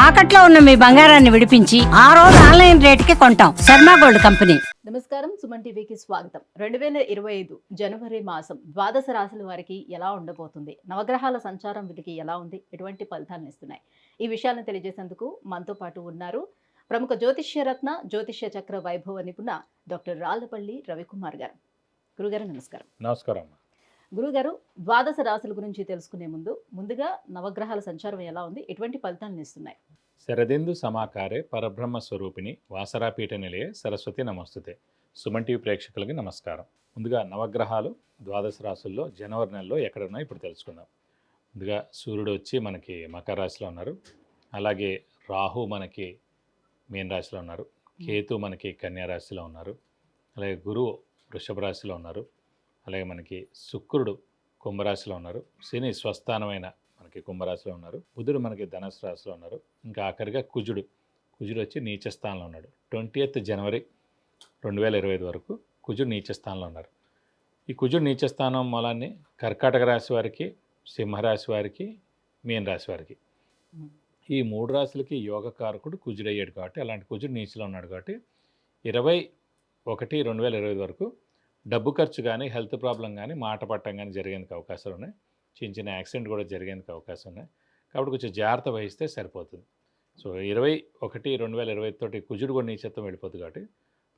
తాకట్లో ఉన్న మీ బంగారాన్ని విడిపించి ఆ రోజు ఆన్లైన్ రేటుకి కొంటాం. Sharma gold company. నమస్కారం, సుమన్ టీవీకి స్వాగతం. 2025 జనవరి మాసం ద్వాదశ రాశుల వారికి ఎలా ఉండబోతుంది, నవగ్రహాల సంచారం వీటికి ఎలా ఉంది, ఎటువంటి ఫలితాలను ఇస్తున్నాయి, ఈ విషయాలను తెలియజేసేందుకు మనతో పాటు ఉన్నారు ప్రముఖ జ్యోతిష్య రత్న జ్యోతిష్య చక్ర వైభవ నిపుణ డాక్టర్ రాళ్లపల్లి రవికుమార్ గారు. గురుగారు నమస్కారం. నమస్కారం. గురుగారు, ద్వాదశ రాశుల గురించి తెలుసుకునే ముందుగా నవగ్రహాల సంచారం ఎలా ఉంది, ఎటువంటి ఫలితాలను ఇస్తున్నాయి? శరదిందు సమాకారే పరబ్రహ్మ స్వరూపిణి వాసరాపీఠ నిలయే సరస్వతి నమస్తుతే. సుమన్ టీవీ ప్రేక్షకులకి నమస్కారం. ముందుగా నవగ్రహాలు ద్వాదశ రాశుల్లో జనవరి నెలలో ఎక్కడ ఉన్నాయో ఇప్పుడు తెలుసుకుందాం. ముందుగా సూర్యుడు వచ్చి మనకి మకర రాశిలో ఉన్నారు. అలాగే రాహు మనకి మీన రాశిలో ఉన్నారు. కేతు మనకి కన్యా రాశిలో ఉన్నారు. అలాగే గురువు వృషభ రాశిలో ఉన్నారు. అలాగే మనకి శుక్రుడు కుంభరాశిలో ఉన్నారు. శని స్వస్థానమైన మనకి కుంభరాశిలో ఉన్నారు. బుధుడు మనకి ధనుసు రాశిలో ఉన్నారు. ఇంకా ఆఖరిగా కుజుడు వచ్చి నీచ స్థానంలో ఉన్నాడు. 20th జనవరి 2025 వరకు కుజుడు నీచ స్థానంలో ఉన్నారు. ఈ కుజుడు నీచ స్థానం మూలాన్ని కర్కాటక రాశి వారికి, సింహరాశి వారికి, మీన రాశి వారికి, ఈ 3 రాశులకి యోగకారకుడు కుజుడు అయ్యాడు కాబట్టి, అలాంటి కుజుడు నీచలో ఉన్నాడు కాబట్టి 21/2025 వరకు డబ్బు ఖర్చు కానీ, హెల్త్ ప్రాబ్లం కానీ, మాట పట్టం కానీ జరిగేందుకు అవకాశాలు ఉన్నాయి. చిన్న చిన్న యాక్సిడెంట్ కూడా జరిగేందుకు అవకాశం ఉన్నాయి. కాబట్టి కొంచెం జాగ్రత్త వహిస్తే సరిపోతుంది. సో 21/2025 తోటి కుజుడు కూడా నీచత్వం వెళ్ళిపోతుంది కాబట్టి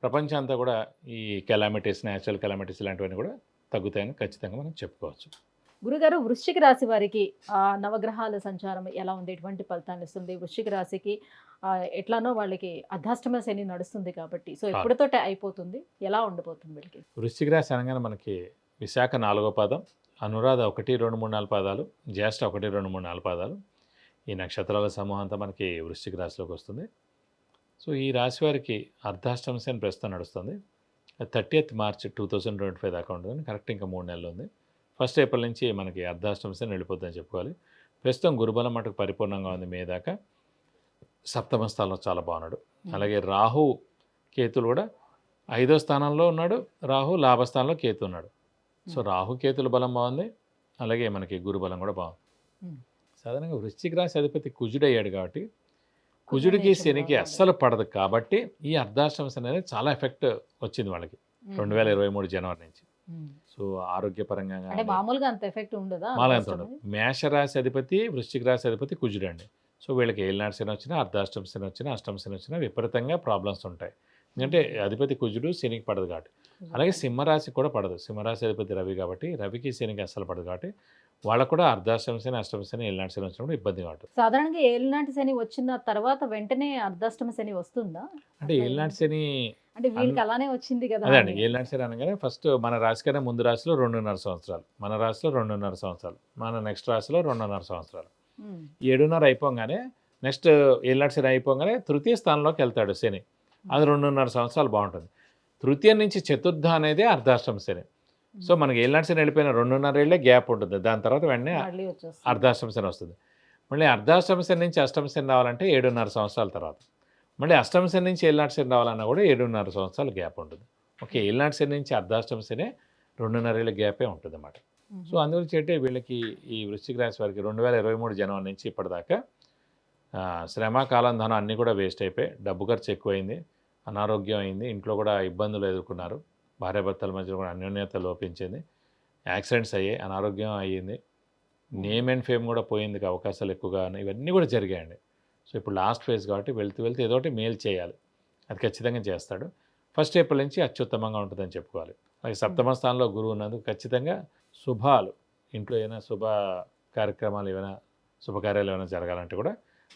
ప్రపంచం అంతా కూడా ఈ కెలామిటీస్, న్యాచురల్ కెలామిటీస్ ఇలాంటివన్నీ కూడా తగ్గుతాయని ఖచ్చితంగా మనం చెప్పుకోవచ్చు. గురుగారు, వృశ్చిక రాశి వారికి నవగ్రహాల సంచారం ఎలా ఉంది, ఎటువంటి ఫలితాలు ఇస్తుంది? వృశ్చిక రాశికి ఎట్లానో వాళ్ళకి అర్ధాష్టమ శని నడుస్తుంది కాబట్టి, సో ఎప్పటితోటే అయిపోతుంది, ఎలా ఉండబోతుంది వీళ్ళకి? వృశ్చిక రాశి అనగానే మనకి విశాఖ 4వ పాదం, అనురాధ 1, 2, 3, 4 పాదాలు, జ్యేష్ఠ 1, 2, 3, 4 పాదాలు, ఈ నక్షత్రాల సమూహం అంతా మనకి వృశ్చిక రాశిలోకి వస్తుంది. సో ఈ రాశి వారికి అర్ధాష్టమ శని ప్రస్తుతం నడుస్తుంది. 30th మార్చ్ 2025 దాకా ఉంటుంది. కరెక్ట్ ఇంకా 3 నెలలు ఉంది. 1st ఏప్రిల్ నుంచి మనకి అర్ధాష్టమ శని వెళ్ళిపోతుందని చెప్పుకోవాలి. ప్రస్తుతం గురుబలం మటుకు పరిపూర్ణంగా ఉంది. మే దాకా సప్తమ స్థానంలో చాలా బాగున్నాడు. అలాగే రాహు కేతులు కూడా 5వ స్థానంలో ఉన్నాడు. రాహు లాభస్థానంలో కేతు ఉన్నాడు. సో రాహు కేతుల బలం బాగుంది. అలాగే మనకి గురుబలం కూడా బాగుంది. సాధారణంగా వృశ్చిక రాశి అధిపతి కుజుడు అయ్యాడు కాబట్టి కుజుడికి శనికి అస్సలు పడదు కాబట్టి ఈ అర్ధాష్టమ శని అనేది చాలా ఎఫెక్ట్ వచ్చింది వాళ్ళకి 2023 జనవరి నుంచి. సో ఆరోగ్యపరంగా మామూలుగా అంత ఎఫెక్ట్ ఉండదా? మామూలుగా ఉండదు. మేషరాశి అధిపతి వృశ్చిక రాశి అధిపతి కుజుడు అండి. సో వీళ్ళకి ఏలినాటి శని వచ్చినా, అర్ధాష్టమ శని వచ్చినా, అష్టమ శని వచ్చినా విపరీతంగా ప్రాబ్లమ్స్ ఉంటాయి. ఎందుకంటే అధిపతి కుజుడు శనికి పడదు కాబట్టి. అలాగే సింహరాశి కూడా పడదు. సింహరాశి అధిపతి రవి కాబట్టి రవికి శనికి అస్సలు పడదు కాబట్టి వాళ్ళకు కూడా అర్ధాష్టమ శని, అష్టమ శని, ఏలినాటి శని వచ్చినప్పుడు ఇబ్బందిగా ఉంటుంది. సాధారణంగా ఏలినాటి శని వచ్చిన తర్వాత వెంటనే అర్ధాష్టమ శని వస్తుందా? అంటే ఏలినాటి శని అంటే వీళ్ళకి అలానే వచ్చింది కదా. అదే అండి, ఏలినాటి శని అనగానే ఫస్ట్ మన రాశి కన్నా ముందు రాశిలో 2.5 సంవత్సరాలు, మన రాశిలో 2.5 సంవత్సరాలు, మన నెక్స్ట్ రాశిలో 2.5 సంవత్సరాలు, 7.5 అయిపోగానే నెక్స్ట్ ఏలినాటి శని అయిపోగానే తృతీయ స్థానంలోకి వెళ్తాడు శని. అది 2.5 సంవత్సరాలు బాగుంటుంది. తృతీయ నుంచి చతుర్థ అనేది అర్ధాష్టమ శని. సో మనకి ఏలినాటి శని వెళ్ళిపోయిన 2.5 ఏళ్ళే గ్యాప్ ఉంటుంది. దాని తర్వాత వెంటనే అర్ధాష్టమ శని వస్తుంది. మళ్ళీ అర్ధాష్టమ శని నుంచి అష్టమ శని రావాలంటే 7.5 సంవత్సరాల తర్వాత, మళ్ళీ అష్టమ శని నుంచి ఏలినాటి శని రావాలన్నా కూడా 7.5 సంవత్సరాలు గ్యాప్ ఉంటుంది. ఓకే, ఏలినాటి శని నుంచి అర్ధాష్టమ శని 2.5 ఏళ్ళ గ్యాపే ఉంటుంది అన్నమాట. సో అందుగురించి అంటే వీళ్ళకి ఈ వృశ్చిక రాశి వారికి 2023 జనవరి నుంచి ఇప్పటిదాకా శ్రమ, కాలం, ధనం అన్నీ కూడా వేస్ట్ అయిపోయి డబ్బు ఖర్చు ఎక్కువైంది, అనారోగ్యం అయింది, ఇంట్లో కూడా ఇబ్బందులు ఎదుర్కొన్నారు, భార్యాభర్తల మధ్య కూడా అన్యోన్యత లోపించింది, యాక్సిడెంట్స్ అయ్యాయి, అనారోగ్యం అయ్యింది, నేమ్ అండ్ ఫేమ్ కూడా పోయేందుకు అవకాశాలు ఎక్కువగా ఉన్నాయి. ఇవన్నీ కూడా జరిగాయండి. సో ఇప్పుడు లాస్ట్ ఫేజ్ కాబట్టి వెళ్తూ ఏదో ఒకటి మేలు చేయాలి, అది ఖచ్చితంగా చేస్తాడు. 1st ఏప్రిల్ నుంచి అత్యుత్తమంగా ఉంటుందని చెప్పుకోవాలి. అలాగే సప్తమ స్థానంలో గురువు ఉన్నందుకు ఖచ్చితంగా శుభాలు, ఇంట్లో ఏమైనా శుభ కార్యక్రమాలు, ఏమైనా శుభకార్యాలు ఏమైనా జరగాలంటే కూడా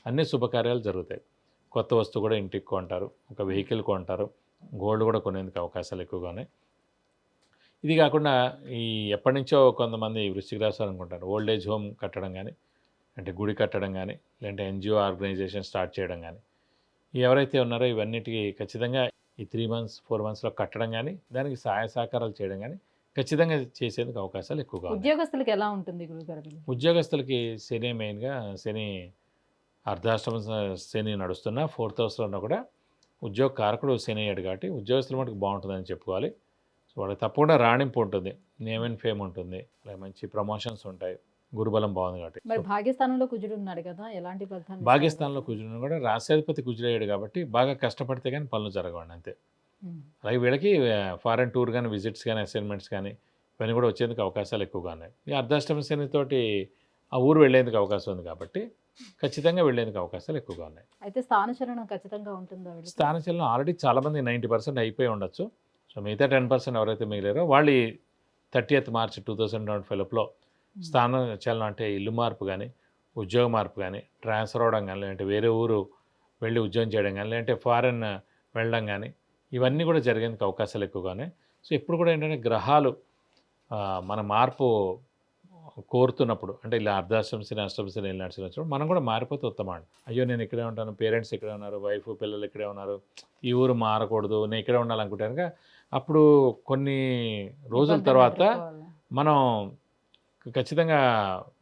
అన్ని శుభకార్యాలు జరుగుతాయి. కొత్త వస్తువు కూడా ఇంటికి కొంటారు, ఒక వెహికల్ కొంటారు, గోల్డ్ కూడా కొనేందుకు అవకాశాలు ఎక్కువగా ఉన్నాయి. ఇది కాకుండా ఈ ఎప్పటి నుంచో కొంతమంది వృశ్చిక రాశి అనుకుంటారు ఓల్డ్ ఏజ్ హోమ్ కట్టడం కానీ, అంటే గుడి కట్టడం కానీ, లేదంటే ఎన్జిఓ ఆర్గనైజేషన్ స్టార్ట్ చేయడం కానీ, ఎవరైతే ఉన్నారో ఇవన్నిటికీ ఖచ్చితంగా ఈ 3 months 4 monthsలో కట్టడం కానీ, దానికి సహాయ సహకారాలు చేయడం కానీ ఖచ్చితంగా చేసేందుకు అవకాశాలు ఎక్కువగా ఉన్నాయి. ఉద్యోగస్తులకి ఎలా ఉంటుంది గురుగారు? ఉద్యోగస్తులకి శని మెయిన్గా శని అర్ధాష్టమ శని నడుస్తున్న 4th హౌస్లో ఉన్నా కూడా ఉద్యోగ కారకుడు శని అయ్యాడు కాబట్టి ఉద్యోగస్తుల మటుకు బాగుంటుందని చెప్పుకోవాలి. సో వాళ్ళకి తప్పకుండా రాణింపు ఉంటుంది, నేమ్ అండ్ ఫేమ్ ఉంటుంది, అలాగే మంచి ప్రమోషన్స్ ఉంటాయి, గురుబలం బాగుంది కాబట్టి. మరి భాగ్యస్థానంలో కుజుడు ఉన్నాడు కదా, ఎలాంటి ఫలితాలు భాగ్యస్థానంలో కుజుడు కూడా రాశ్యాధిపతి కుజుడయ్యాడు కాబట్టి బాగా కష్టపడితే కానీ పనులు జరగవండి అంతే. అలాగే వీళ్ళకి ఫారెన్ టూర్ కానీ, విజిట్స్ కానీ, అసైన్మెంట్స్ కానీ ఇవన్నీ కూడా వచ్చేందుకు అవకాశాలు ఎక్కువగా ఉన్నాయి. ఈ అర్ధాష్టమ శనితోటి ఆ ఊరు వెళ్ళేందుకు అవకాశం ఉంది కాబట్టి ఖచ్చితంగా వెళ్ళేందుకు అవకాశాలు ఎక్కువగా ఉన్నాయి. అయితే స్థానచలనం ఖచ్చితంగా ఉంటుందా? స్థానచలనం ఆల్రెడీ చాలామంది 90% అయిపోయి ఉండొచ్చు. సో మిగతా 10% ఎవరైతే మిగిలారో వాళ్ళు 30th March 2025లో స్థానచలనం అంటే ఇల్లు మార్పు కానీ, ఉద్యోగ మార్పు కానీ, ట్రాన్స్ఫర్ అవ్వడం కానీ, లేదంటే వేరే ఊరు వెళ్ళి ఉద్యోగం చేయడం కానీ, లేదంటే ఫారెన్ వెళ్ళడం కానీ ఇవన్నీ కూడా జరిగేందుకు అవకాశాలు ఎక్కువగా ఉన్నాయి. సో ఇప్పుడు కూడా ఏంటంటే గ్రహాలు మన మార్పు కోరుతున్నప్పుడు అంటే ఇలా అర్ధాష్టమ శని, అష్టమ శని నడిచినప్పుడు మనం కూడా మారిపోతే ఉత్తమం. అయ్యో నేను ఇక్కడే ఉంటాను, పేరెంట్స్ ఇక్కడే ఉన్నారు, వైఫ్ పిల్లలు ఇక్కడే ఉన్నారు, ఈ ఊరు మారకూడదు, నేను ఇక్కడే ఉండాలనుకుంటే కనుక అప్పుడు కొన్ని రోజుల తర్వాత మనం ఖచ్చితంగా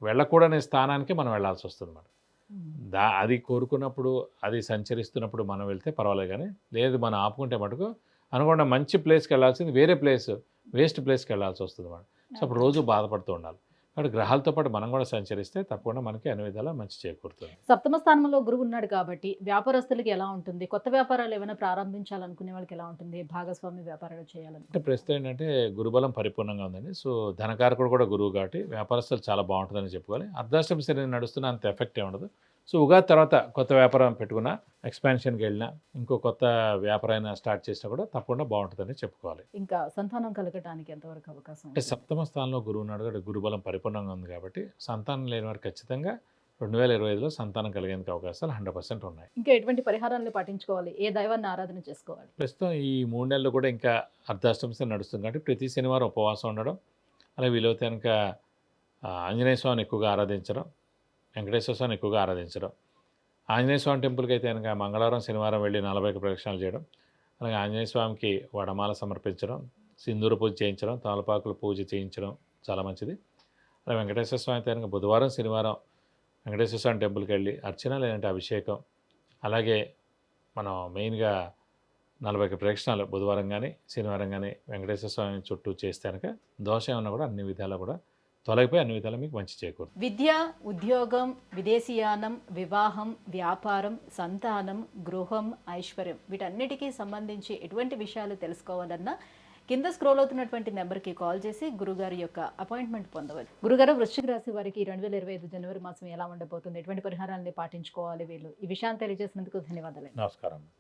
వెళ్ళకూడని స్థానానికి మనం వెళ్ళాల్సి వస్తుంది అన్నమాట. అది కోరుకున్నప్పుడు అది సంచరిస్తున్నప్పుడు మనం వెళ్తే పర్వాలేదు, కానీ లేదు మనం ఆపుకుంటే మటుకు అనుకోండి మంచి ప్లేస్కి వెళ్ళాల్సింది వేరే ప్లేస్, వేస్ట్ ప్లేస్కి వెళ్ళాల్సి వస్తుంది అన్నమాట. సో అప్పుడు రోజు బాధపడుతూ ఉండాలి. కాబట్టి గ్రహాలతో పాటు మనం కూడా సంచరిస్తే తప్పకుండా మనకి అన్ని విధాలా మంచి చేకూరుతుంది. సప్తమ స్థానంలో గురువు ఉన్నాడు కాబట్టి వ్యాపారస్తులకి ఎలా ఉంటుంది? కొత్త వ్యాపారాలు ఏమైనా ప్రారంభించాలనుకునే వాళ్ళకి ఎలా ఉంటుంది? భాగస్వామి వ్యాపారాలు చేయాలంటే అంటే ప్రస్తుతం ఏంటంటే గురుబలం పరిపూర్ణంగా ఉందండి. సో ధనకారకుడు కూడా గురువు కాబట్టి వ్యాపారస్తులు చాలా బాగుంటుందని చెప్పుకోవాలి. అర్ధాష్టమ శని నడుస్తున్న అంత ఎఫెక్ట్ ఉండదు. సో ఉగాది తర్వాత కొత్త వ్యాపారం పెట్టుకున్నా, ఎక్స్పాన్షన్కి వెళ్ళినా, ఇంకో కొత్త వ్యాపారాన్ని స్టార్ట్ చేసినా కూడా తప్పకుండా బాగుంటుందని చెప్పుకోవాలి. ఇంకా సంతానం కలగడానికి ఎంతవరకు అవకాశం? అంటే సప్తమ స్థానంలో గురువు ఉన్నాడు కాబట్టి గురుబలం పరిపూర్ణంగా ఉంది కాబట్టి సంతానం లేని వారికి ఖచ్చితంగా 2025లో సంతానం కలిగేందుకు అవకాశాలు 100% ఉన్నాయి. ఇంకా ఎటువంటి పరిహారాలను పాటించుకోవాలి? ఏ దైవాన్ని ఆరాధన చేసుకోవాలి? ప్రస్తుతం ఈ 3 నెలలు కూడా ఇంకా అర్ధాష్టమ శని నడుస్తుంది కాబట్టి ప్రతి శనివారం ఉపవాసం ఉండడం, అలాగే వీలైతే కనుక ఆంజనేయ స్వామిని ఎక్కువగా ఆరాధించడం, వెంకటేశ్వర స్వామిని ఎక్కువగా ఆరాధించడం. ఆంజనేయ స్వామి టెంపుల్కి అయితే కనుక మంగళవారం శనివారం వెళ్ళి 40 ప్రదక్షిణాలు చేయడం, అలాగే ఆంజనేయ స్వామికి వడమాల సమర్పించడం, సింధూర పూజ చేయించడం, తమలపాకుల పూజ చేయించడం చాలా మంచిది. అలాగే వెంకటేశ్వర స్వామి అయితే కనుక బుధవారం శనివారం వెంకటేశ్వర స్వామి టెంపుల్కి వెళ్ళి అర్చన లేదంటే అభిషేకం, అలాగే మనం మెయిన్గా 40 ప్రదక్షిణాలు బుధవారం కానీ శనివారం కానీ వెంకటేశ్వర స్వామి చుట్టూ చేస్తే కనుక దోషం ఏమన్నా కూడా అన్ని విధాలు కూడా తొలగిపోయి అన్ని విధాలు మీకు మంచి చేకూరుతుంది. విద్య, ఉద్యోగం, విదేశీయానం, వివాహం, వ్యాపారం, సంతానం, గృహం, ఐశ్వర్యం వీటన్నిటికీ సంబంధించి ఎటువంటి విషయాలు తెలుసుకోవాలన్నా కింద స్క్రోల్ అవుతున్నటువంటి నెంబర్కి కాల్ చేసి గురుగారి యొక్క అపాయింట్మెంట్ పొందవచ్చు. గురుగారు, వృశ్చిక రాశి వారికి 2025 జనవరి మాసం ఎలా ఉండబోతుంది? ఎటువంటి పరిహారాలని పాటించుకోవాలి వీళ్ళు? ఈ విషయాన్ని తెలియజేసినందుకు ధన్యవాదాలు. నమస్కారం.